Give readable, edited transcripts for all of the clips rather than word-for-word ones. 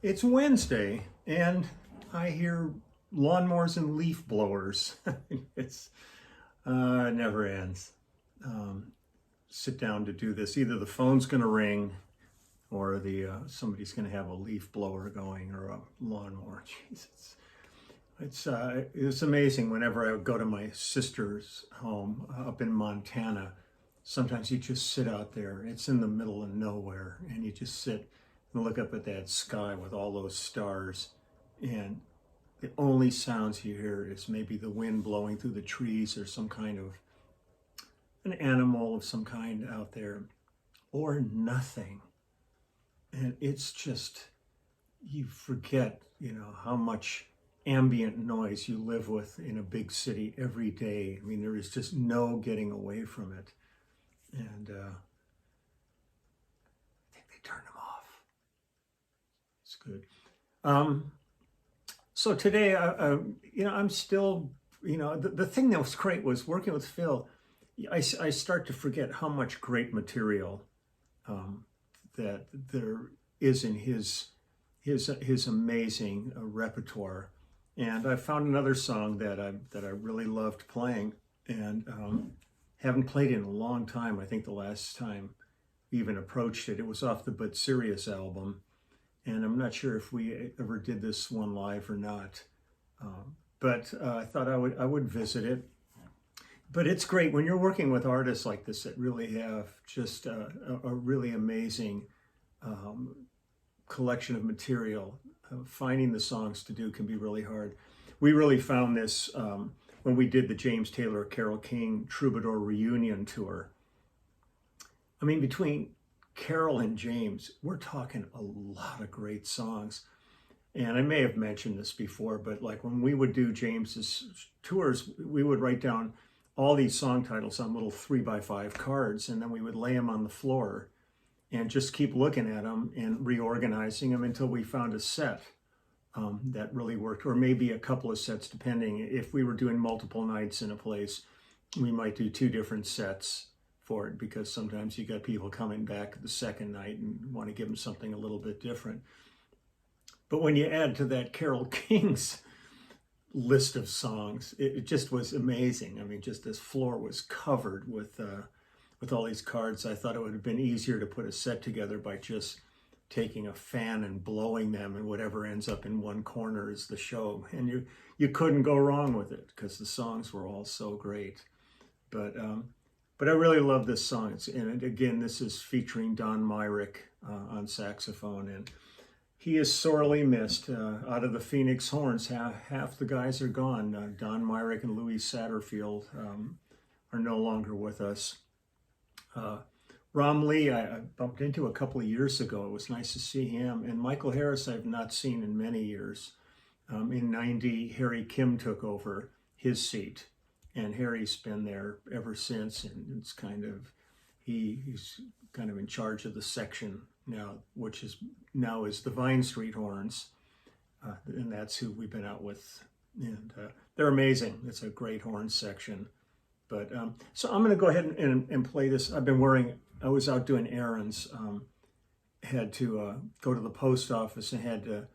It's Wednesday, and I hear lawnmowers and leaf blowers. It's it never ends. Um, Sit down to do this. Either the phone's going to ring, or the somebody's going to have a leaf blower going, or a lawnmower. Jesus, it's amazing. Whenever I go to my sister's home up in Montana, sometimes you just sit out there. It's in the middle of nowhere, and you just sit and look up at that sky with all those stars, and the only sounds you hear is maybe the wind blowing through the trees or some kind of an animal of some kind out there, or nothing. And it's just, you forget, how much ambient noise you live with in a big city every day. I mean, there is just no getting away from it. And I think they turn them off. It's good. So today, I'm still, the thing that was great was working with Phil. I start to forget how much great material that there is in his amazing repertoire. And I found another song that I really loved playing, and haven't played in a long time. I think the last time we even approached it, it was off the But Serious album. And I'm not sure if we ever did this one live or not, but I thought I would visit it. But it's great when you're working with artists like this that really have just a really amazing collection of material. Finding the songs to do can be really hard. We really found this when we did the James Taylor Carole King Troubadour Reunion Tour. I mean, between Carol and James, we're talking a lot of great songs. And I may have mentioned this before, but like when we would do James's tours, we would write down all these song titles on little 3x5 cards, and then we would lay them on the floor and just keep looking at them and reorganizing them until we found a set that really worked, or maybe a couple of sets, depending. If we were doing multiple nights in a place, we might do two different sets for it, because sometimes you got people coming back the second night and want to give them something a little bit different. But when you add to that Carole King's list of songs, it just was amazing. I mean, just this floor was covered with all these cards. I thought it would have been easier to put a set together by just taking a fan and blowing them, and whatever ends up in one corner is the show. And you couldn't go wrong with it because the songs were all so great. But I really love this song. And again, this is featuring Don Myrick on saxophone, and he is sorely missed. Out of the Phoenix Horns, half the guys are gone. Don Myrick and Louis Satterfield are no longer with us. Ram Lee, I bumped into a couple of years ago. It was nice to see him. And Michael Harris, I've not seen in many years. In '90, Harry Kim took over his seat, and Harry's been there ever since. And it's kind of, he's kind of in charge of the section now, which is the Vine Street Horns. And that's who we've been out with. And they're amazing. It's a great horn section. But so I'm going to go ahead and play this. I was out doing errands, had to go to the post office, and had to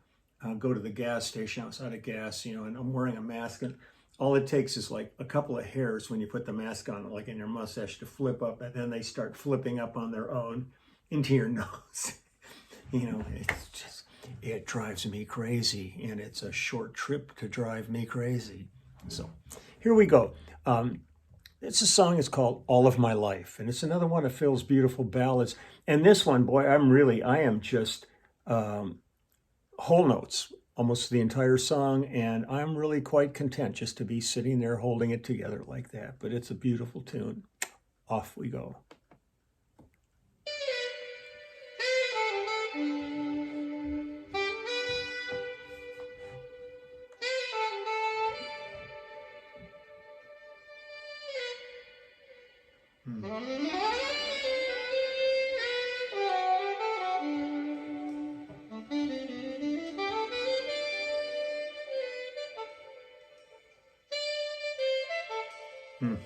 go to the gas station. I was out of gas, and I'm wearing a mask, and all it takes is like a couple of hairs when you put the mask on, like in your mustache, to flip up, and then they start flipping up on their own into your nose. It drives me crazy, and it's a short trip to drive me crazy. So here we go. It's a song, it's called All of My Life, and it's another one of Phil's beautiful ballads. And this one, boy, I am just whole notes, almost the entire song, and I'm really quite content just to be sitting there holding it together like that. But it's a beautiful tune. Off we go. Hmm.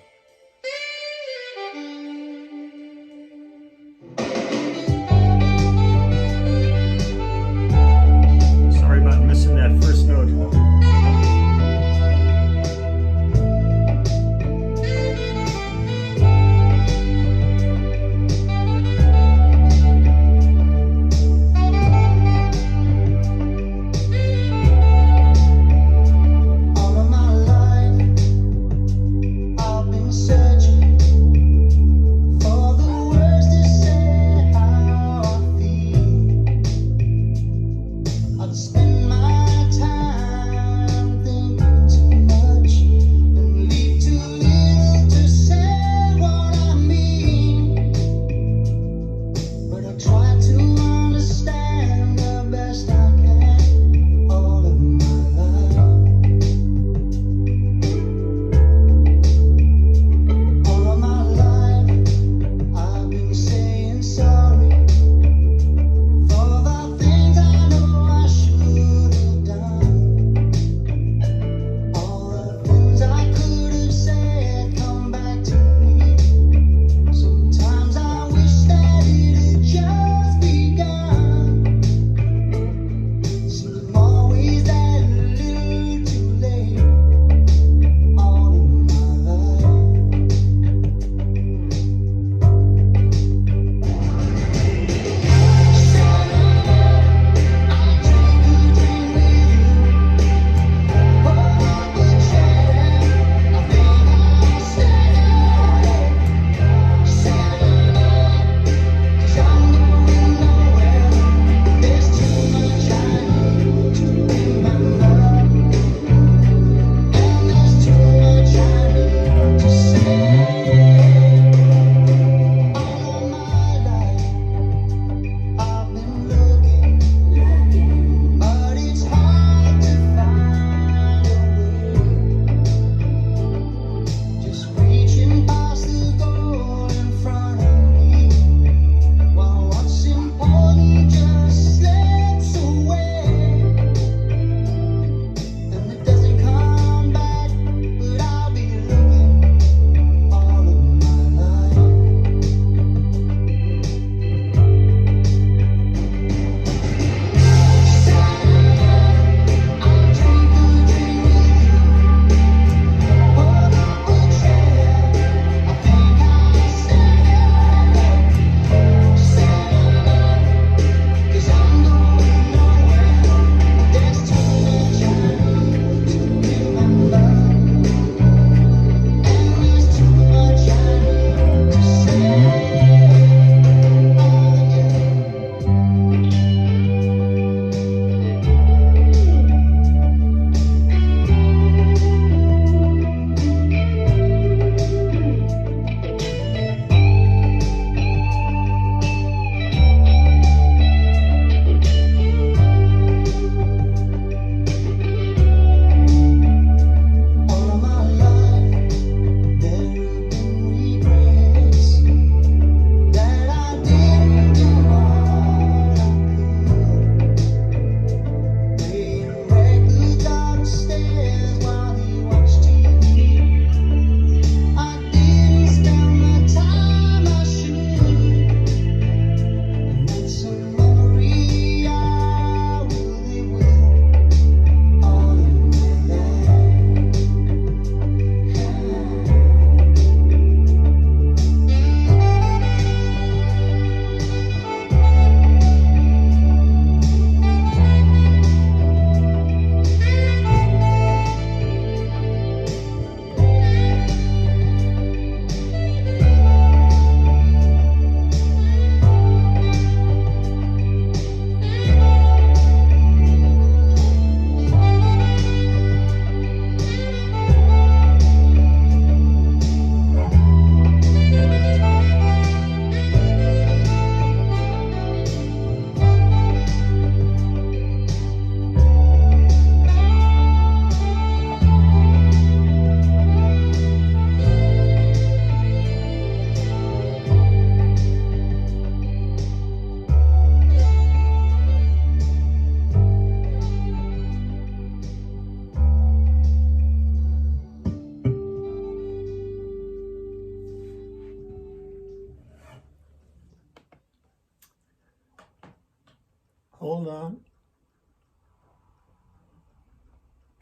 hold on.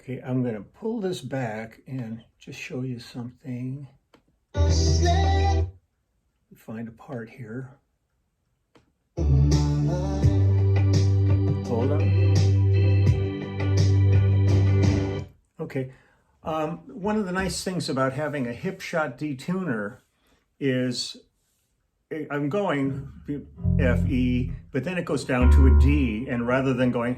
Okay, I'm going to pull this back and just show you something. Find a part here. Hold on. Okay. One of the nice things about having a hip shot detuner is I'm going F, E, but then it goes down to a D, and rather than going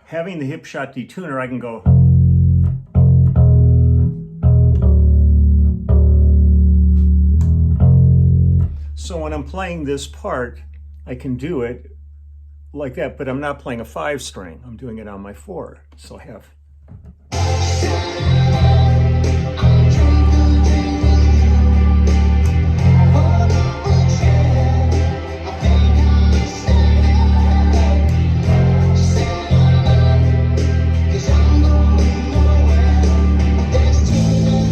having the hip shot detuner, I can go so when I'm playing this part, I can do it like that, but I'm not playing a 5 string. I'm doing it on my 4. So I have.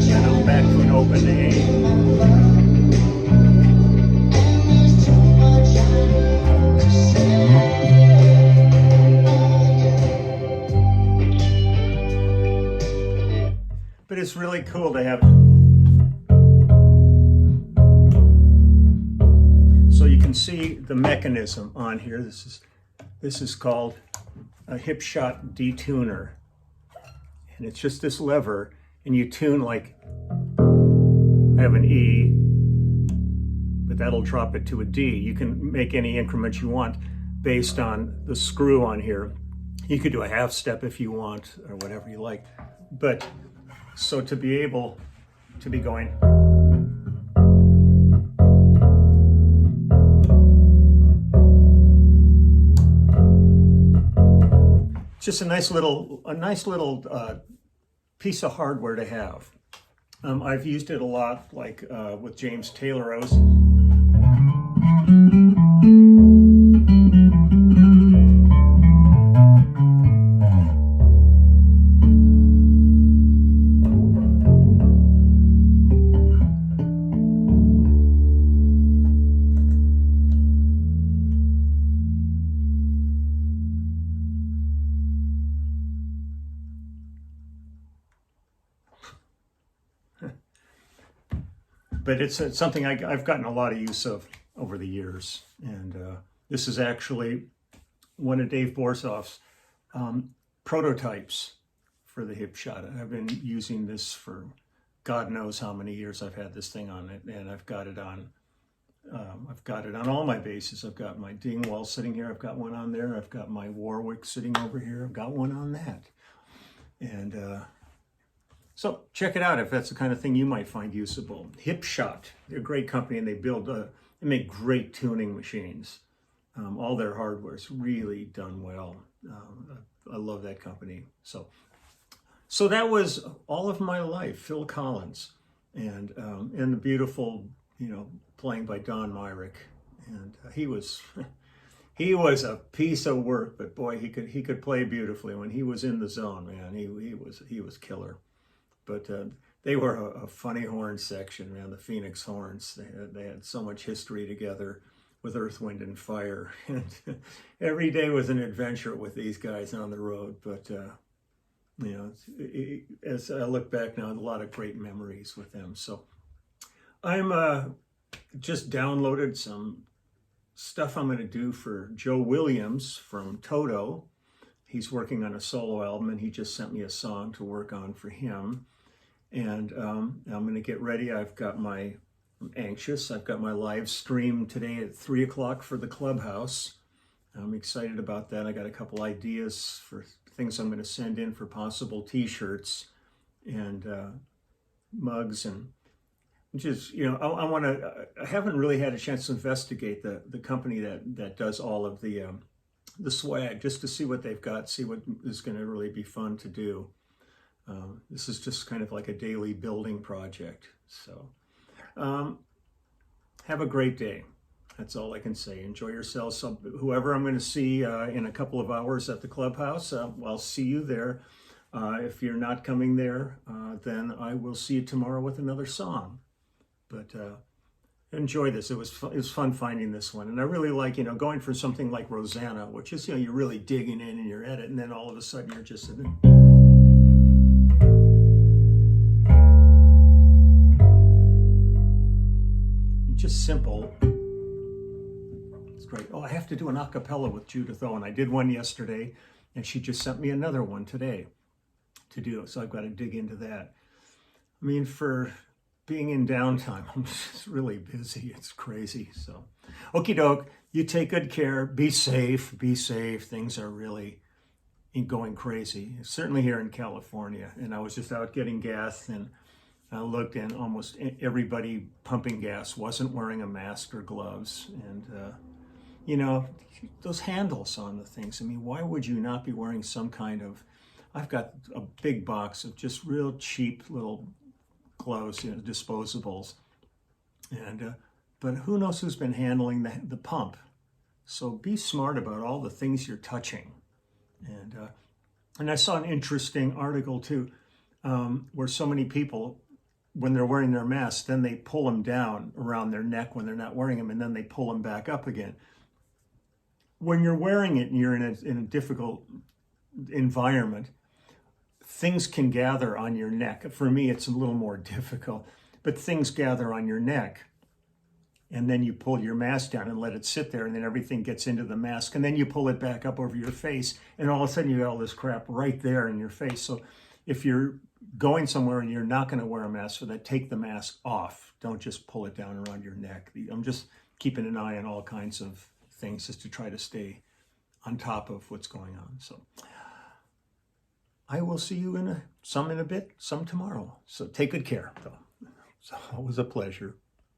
And I'm back to an open A. But it's really cool to have. So you can see the mechanism on here. This is called a hip shot detuner. And it's just this lever, and you tune like, I have an E, but that'll drop it to a D. You can make any increment you want based on the screw on here. You could do a half step if you want, or whatever you like. But so to be able to be going just a nice little piece of hardware to have. I've used it a lot, like with James Taylor. I was but it's something I've gotten a lot of use of over the years. And this is actually one of Dave Borshoff's prototypes for the hip shot. I've been using this for God knows how many years I've had this thing on it, and I've got it on all my basses. I've got my Dingwall sitting here. I've got one on there. I've got my Warwick sitting over here. I've got one on that. And so check it out if that's the kind of thing you might find usable. Hip Shot, they're a great company, and they make great tuning machines. All their hardware is really done well. I love that company. So that was all of my life, Phil Collins, and the beautiful, playing by Don Myrick, and he was a piece of work, but boy, he could play beautifully when he was in the zone, man. He was killer. But they were a funny horn section, man. The Phoenix Horns. They had so much history together with Earth, Wind, and Fire, and every day was an adventure with these guys on the road. But as I look back now, a lot of great memories with them. So I'm just downloaded some stuff I'm going to do for Joe Williams from Toto. He's working on a solo album, and he just sent me a song to work on for him. And I'm going to get ready. I'm anxious. I've got my live stream today at 3 o'clock for the Clubhouse. I'm excited about that. I got a couple ideas for things I'm going to send in for possible t-shirts and mugs, and just, I haven't really had a chance to investigate the company that does all of the swag, just to see what they've got, see what is going to really be fun to do. This is just kind of like a daily building project. So have a great day. That's all I can say. Enjoy yourselves. So whoever I'm going to see in a couple of hours at the Clubhouse, I'll see you there. If you're not coming there, then I will see you tomorrow with another song. But enjoy this. It was fun finding this one, and I really like, going for something like Rosanna, which is, you're really digging in and you're at it, and then all of a sudden you're just just simple. It's great. Oh, I have to do an a cappella with Judith Owen. I did one yesterday, and she just sent me another one today to do, so I've got to dig into that. I mean, for being in downtime, I'm just really busy. It's crazy. So, okie doke. You take good care. Be safe. Be safe. Things are really going crazy. Certainly here in California. And I was just out getting gas, and I looked, and almost everybody pumping gas wasn't wearing a mask or gloves. And those handles on the things. I mean, why would you not be wearing some kind of? I've got a big box of just real cheap little gloves, disposables, and but who knows who's been handling the pump? So be smart about all the things you're touching. And I saw an interesting article too, where so many people, when they're wearing their masks, then they pull them down around their neck when they're not wearing them, and then they pull them back up again. When you're wearing it and you're in a difficult environment, things can gather on your neck. For me, it's a little more difficult, but things gather on your neck, and then you pull your mask down and let it sit there, and then everything gets into the mask, and then you pull it back up over your face, and all of a sudden you got all this crap right there in your face. So if you're going somewhere and you're not going to wear a mask for that, take the mask off. Don't just pull it down around your neck. I'm just keeping an eye on all kinds of things just to try to stay on top of what's going on. So I will see you some in a bit, some tomorrow. So take good care. So it's always a pleasure.